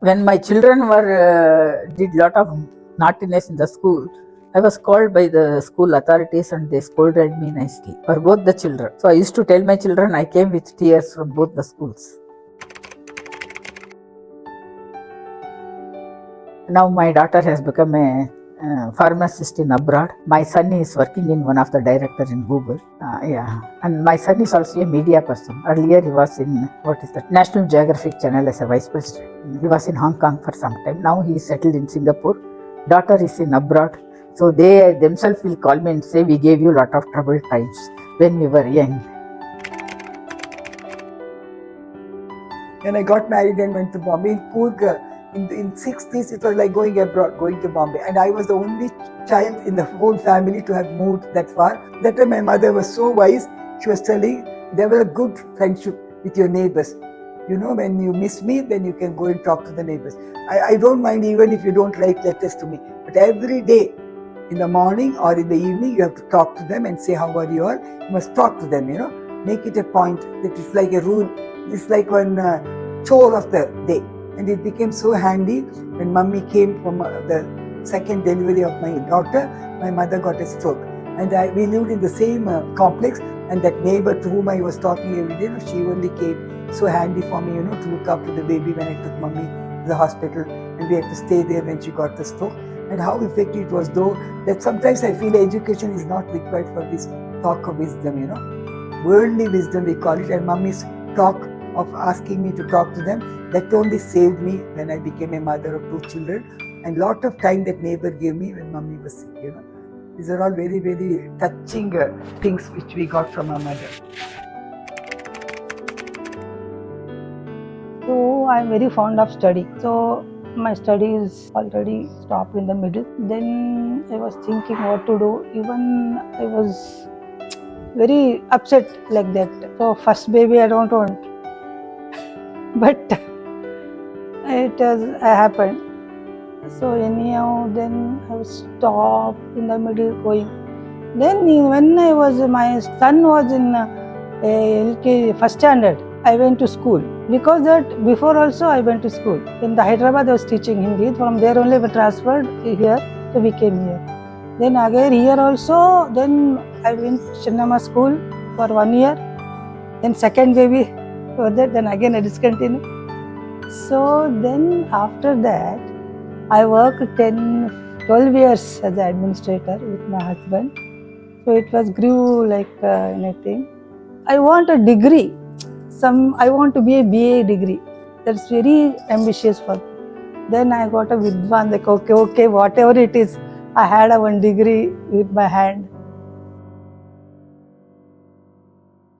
When my children did lot of naughtiness in the school, I was called by the school authorities and they scolded me nicely for both the children. So I used to tell my children I came with tears from both the schools. Now my daughter has become a pharmacist in abroad. My son is working in one of the directors in Google. And my son is also a media person. Earlier he was in National Geographic Channel as a vice president. He was in Hong Kong for some time. Now he is settled in Singapore. Daughter is in abroad. So they themselves will call me and say, we gave you a lot of troubled times when we were young. When I got married and went to Bombay, in Coorg, in 60s, it was like going abroad, going to Bombay. And I was the only child in the whole family to have moved that far. That time my mother was so wise. She was telling, there was a good friendship with your neighbors. You know, when you miss me, then you can go and talk to the neighbors. I don't mind even if you don't write letters to me. But every day, in the morning or in the evening, you have to talk to them and say, how are you all? You must talk to them, you know. Make it a point that it's like a rule. It's like one chore of the day. And it became so handy when mummy came from the second delivery of my daughter. My mother got a stroke. And we lived in the same complex. And that neighbor to whom I was talking every day, she only came so handy for me, you know, to look after the baby when I took mummy to the hospital. And we had to stay there when she got the stroke. And how effective it was, though, that sometimes I feel education is not required for this talk of wisdom, you know. Worldly wisdom, we call it. And mummy's talk of asking me to talk to them, that only saved me when I became a mother of 2 children. And lot of time that neighbor gave me when mummy was sick, you know. These are all very, very touching things which we got from our mother. So I'm very fond of study. So my studies already stopped in the middle. Then I was thinking what to do. Even I was very upset like that. So first baby I don't want. But it has happened. So anyhow, then I stopped in the middle going. Then when my son was in LKG first standard, I went to school. Because that before also I went to school. In the Hyderabad I was teaching Hindi. From there only we transferred here. So we came here. Then again here also, then I went Chinnamma school for 1 year. Then second baby for that, then again I discontinued. So then after that, I worked 12 years as an administrator with my husband. So it was grew like anything. I want a degree. I want to be a BA degree. That's very ambitious for me. Then I got a Vidwan, like okay, whatever it is. I had a one degree with my hand.